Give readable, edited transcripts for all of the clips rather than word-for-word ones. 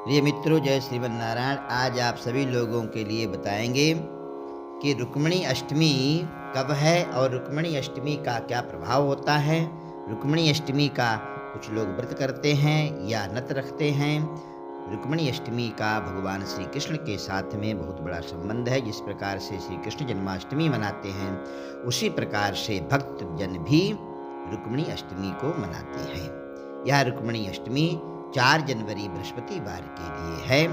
प्रिय मित्रों, जय श्रीमन नारायण। आज आप सभी लोगों के लिए बताएंगे कि रुक्मिणी अष्टमी कब है और रुक्मिणी अष्टमी का क्या प्रभाव होता है। रुक्मिणी अष्टमी का कुछ लोग व्रत करते हैं या नत रखते हैं। रुक्मिणी अष्टमी का भगवान श्री कृष्ण के साथ में बहुत बड़ा संबंध है। जिस प्रकार से श्री कृष्ण जन्माष्टमी मनाते हैं, उसी प्रकार से भक्त जन भी रुक्मिणी अष्टमी को मनाते हैं। यह रुक्मिणी अष्टमी 4 जनवरी बृहस्पतिवार के लिए है,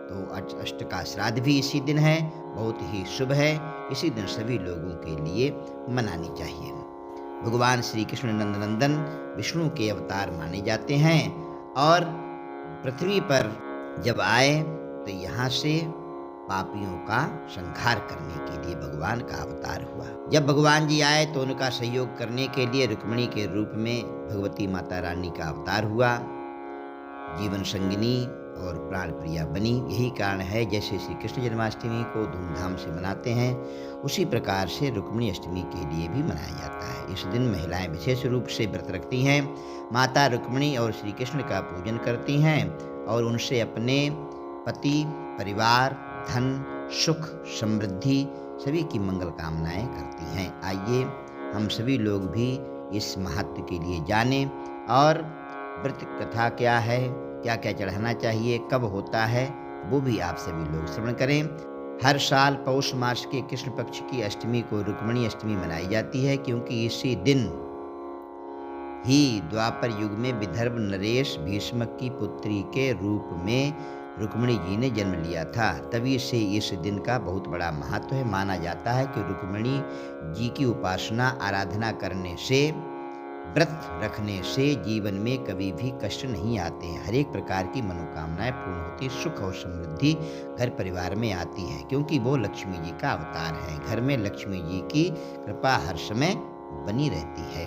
तो अष्ट का श्राद्ध भी इसी दिन है। बहुत ही शुभ है। इसी दिन सभी लोगों के लिए मनानी चाहिए। भगवान श्री कृष्ण नंदनंदन विष्णु के अवतार माने जाते हैं और पृथ्वी पर जब आए तो यहाँ से पापियों का संहार करने के लिए भगवान का अवतार हुआ। जब भगवान जी आए तो उनका सहयोग करने के लिए रुक्मिणी के रूप में भगवती माता रानी का अवतार हुआ। जीवन संगिनी और प्राण प्रिया बनी। यही कारण है जैसे श्री कृष्ण जन्माष्टमी को धूमधाम से मनाते हैं, उसी प्रकार से रुक्मिणी अष्टमी के लिए भी मनाया जाता है। इस दिन महिलाएं विशेष रूप से व्रत रखती हैं, माता रुक्मिणी और श्री कृष्ण का पूजन करती हैं और उनसे अपने पति, परिवार, धन, सुख, समृद्धि सभी की मंगल कामनाएं करती हैं। आइए हम सभी लोग भी इस महत्व के लिए जानें और व्रत कथा क्या है, क्या क्या चढ़ाना चाहिए, कब होता है, वो भी आप सभी लोग श्रवण करें। हर साल पौष मास के कृष्ण पक्ष की अष्टमी को रुक्मिणी अष्टमी मनाई जाती है, क्योंकि इसी दिन ही द्वापर युग में विदर्भ नरेश भीष्म की पुत्री के रूप में रुक्मिणी जी ने जन्म लिया था। तभी से इस दिन का बहुत बड़ा महत्व है। माना जाता है कि रुक्मिणी जी की उपासना आराधना करने से, व्रत रखने से जीवन में कभी भी कष्ट नहीं आते हैं। हर एक प्रकार की मनोकामनाएं पूर्ण होती, सुख और समृद्धि घर परिवार में आती है, क्योंकि वो लक्ष्मी जी का अवतार है। घर में लक्ष्मी जी की कृपा हर समय बनी रहती है।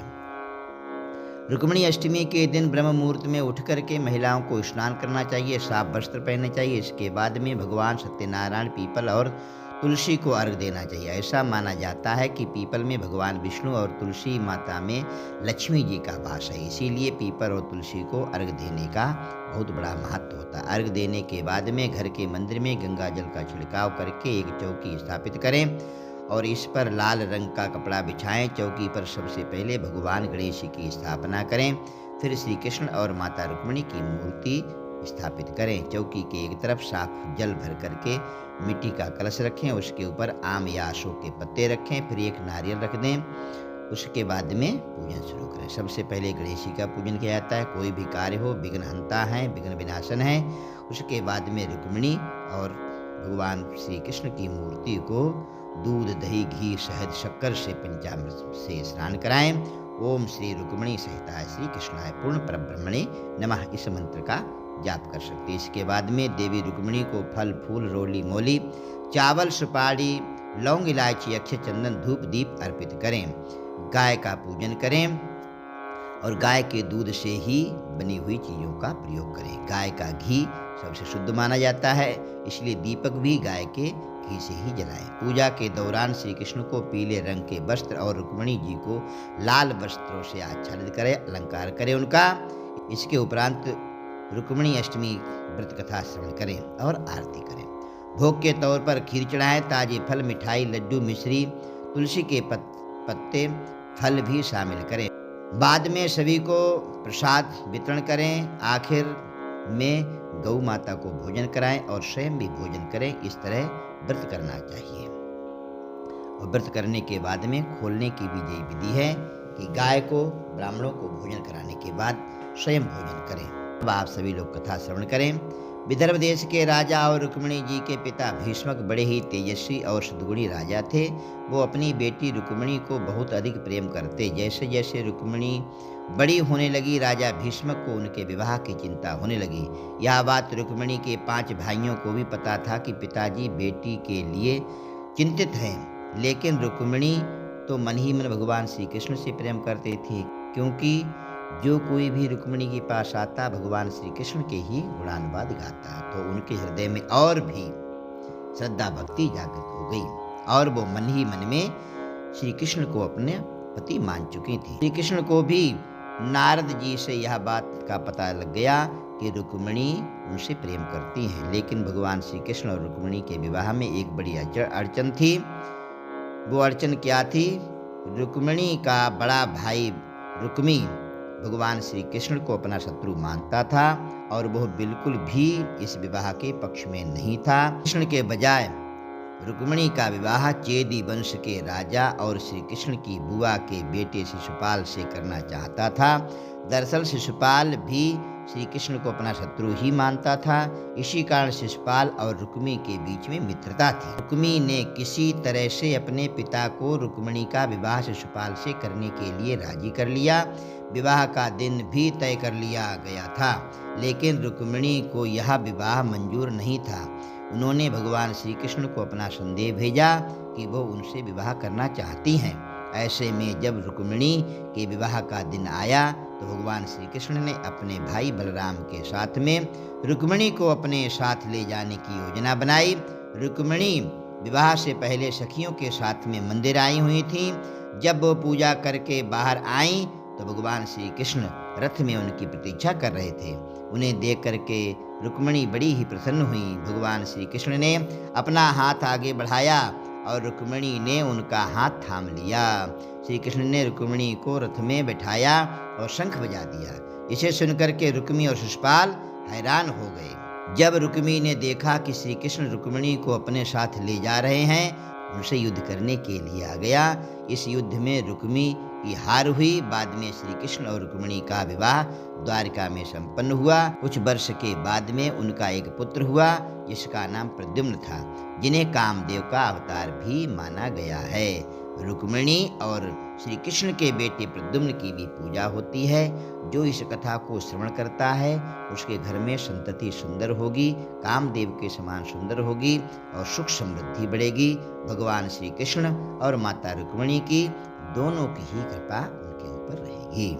रुक्मिणी अष्टमी के दिन ब्रह्म मुहूर्त में उठ करके महिलाओं को स्नान करना चाहिए, साफ वस्त्र पहनने चाहिए। इसके बाद में भगवान सत्यनारायण, पीपल और तुलसी को अर्घ देना चाहिए। ऐसा माना जाता है कि पीपल में भगवान विष्णु और तुलसी माता में लक्ष्मी जी का वास है, इसीलिए पीपल और तुलसी को अर्घ देने का बहुत बड़ा महत्व होता है। अर्घ देने के बाद में घर के मंदिर में गंगा जल का छिड़काव करके एक चौकी स्थापित करें और इस पर लाल रंग का कपड़ा बिछाएं। चौकी पर सबसे पहले भगवान गणेश की स्थापना करें, फिर श्री कृष्ण और माता रुक्मिणी की मूर्ति स्थापित करें। चौकी के एक तरफ साफ जल भर करके मिट्टी का कलश रखें, उसके ऊपर आम या अशोक के पत्ते रखें, फिर एक नारियल रख दें। उसके बाद में पूजन शुरू करें। सबसे पहले गणेश जी का पूजन किया जाता है। कोई भी कार्य हो, विघ्न हंता है, विघ्न विनाशन है। उसके बाद में रुक्मिणी और भगवान श्री कृष्ण की मूर्ति को दूध, दही, घी, शहद, शक्कर से पंचामृत से स्नान कराएं। ओम श्री रुक्मिणी सहिताय श्री कृष्णाय पूर्ण परब्रह्मणे नमः, इस मंत्र का जाप कर सकते हैं। इसके बाद में देवी रुक्मिणी को फल, फूल, रोली, मोली, चावल, सुपारी, लौंग, इलायची, अक्षत, चंदन, धूप, दीप अर्पित करें। गाय का पूजन करें और गाय के दूध से ही बनी हुई चीज़ों का प्रयोग करें। गाय का घी सबसे शुद्ध माना जाता है, इसलिए दीपक भी गाय के घी से ही जलाएं। पूजा के दौरान श्री कृष्ण को पीले रंग के वस्त्र और रुक्मिणी जी को लाल वस्त्रों से आच्छादित करें, अलंकार करें उनका। इसके उपरांत रुक्मिणी अष्टमी व्रत कथा श्रवण करें और आरती करें। भोग के तौर पर खीर चढ़ाएं, ताजे फल, मिठाई, लड्डू, मिश्री, तुलसी के पत्ते, फल भी शामिल करें। बाद में सभी को प्रसाद वितरण करें। आखिर में गौ माता को भोजन कराएं और स्वयं भी भोजन करें। इस तरह व्रत करना चाहिए। और व्रत करने के बाद में खोलने की भी यही विधि है कि गाय को, ब्राह्मणों को भोजन कराने के बाद स्वयं भोजन करें। अब आप सभी लोग कथा श्रवण करें। विदर्भ देश के राजा और रुक्मिणी जी के पिता भीष्मक बड़े ही तेजस्वी और सद्गुणी राजा थे। वो अपनी बेटी रुक्मिणी को बहुत अधिक प्रेम करते। जैसे जैसे रुक्मिणी बड़ी होने लगी, राजा भीष्मक को उनके विवाह की चिंता होने लगी। यह बात रुक्मिणी के 5 भाइयों को भी पता था कि पिताजी बेटी के लिए चिंतित हैं, लेकिन रुक्मिणी तो मन ही मन भगवान श्री कृष्ण से प्रेम करते थे, क्योंकि जो कोई भी रुक्मिणी के पास आता भगवान श्री कृष्ण के ही गुणानुवाद गाता, तो उनके हृदय में और भी श्रद्धा भक्ति जागृत हो गई और वो मन ही मन में श्री कृष्ण को अपने पति मान चुकी थी। श्री कृष्ण को भी नारद जी से यह बात का पता लग गया कि रुक्मिणी उनसे प्रेम करती हैं, लेकिन भगवान श्री कृष्ण और रुक्मिणी के विवाह में एक बड़ी अड़चन थी। वो अड़चन क्या थी? रुक्मिणी का बड़ा भाई रुक्मी भगवान श्री कृष्ण को अपना शत्रु मानता था और वह बिल्कुल भी इस विवाह के पक्ष में नहीं था। कृष्ण के बजाय रुक्मिणी का विवाह चेदी वंश के राजा और श्री कृष्ण की बुआ के बेटे शिशुपाल से करना चाहता था। दरअसल शिशुपाल भी श्री कृष्ण को अपना शत्रु ही मानता था। इसी कारण शिशुपाल और रुक्मी के बीच में मित्रता थी। रुक्मी ने किसी तरह से अपने पिता को रुक्मिणी का विवाह शिशुपाल से करने के लिए राजी कर लिया। विवाह का दिन भी तय कर लिया गया था, लेकिन रुक्मिणी को यह विवाह मंजूर नहीं था। उन्होंने भगवान श्री कृष्ण को अपना संदेह भेजा कि वो उनसे विवाह करना चाहती हैं। ऐसे में जब रुक्मिणी के विवाह का दिन आया तो भगवान श्री कृष्ण ने अपने भाई बलराम के साथ में रुक्मिणी को अपने साथ ले जाने की योजना बनाई। रुक्मिणी विवाह से पहले सखियों के साथ में मंदिर आई हुई थीं। जब वो पूजा करके बाहर आईं तो भगवान श्री कृष्ण रथ में उनकी प्रतीक्षा कर रहे थे। उन्हें देख करके रुक्मिणी बड़ी ही प्रसन्न हुई। भगवान श्री कृष्ण ने अपना हाथ आगे बढ़ाया और रुक्मिणी ने उनका हाथ थाम लिया। श्री कृष्ण ने रुक्मिणी को रथ में बैठाया और शंख बजा दिया। इसे सुनकर के रुक्मी और शिशुपाल हैरान हो गए। जब रुक्मी ने देखा कि श्री कृष्ण रुक्मिणी को अपने साथ ले जा रहे हैं, उनसे युद्ध करने के लिए आ गया। इस युद्ध में रुक्मी की हार हुई। बाद में श्री कृष्ण और रुक्मिणी का विवाह द्वारिका में संपन्न हुआ। कुछ वर्ष के बाद में उनका एक पुत्र हुआ जिसका नाम प्रद्युम्न था, जिन्हें कामदेव का अवतार भी माना गया है। रुक्मिणी और श्री कृष्ण के बेटे प्रद्युम्न की भी पूजा होती है। जो इस कथा को श्रवण करता है उसके घर में संतति सुंदर होगी, कामदेव के समान सुंदर होगी और सुख समृद्धि बढ़ेगी। भगवान श्री कृष्ण और माता रुक्मिणी की दोनों की ही कृपा उनके ऊपर रहेगी।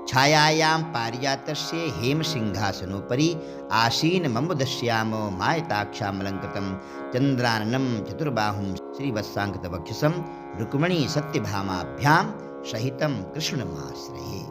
छायायां पारिजातस्य हेम सिंहासनोपरि आसीन मम्बुदश्याम मायताक्षामलंकृतं चंद्राननं चतुर्बाहुं श्रीवत्सांकितवक्षसं रुक्मिणी सत्यभामाभ्यां सहितं कृष्णमाश्रये।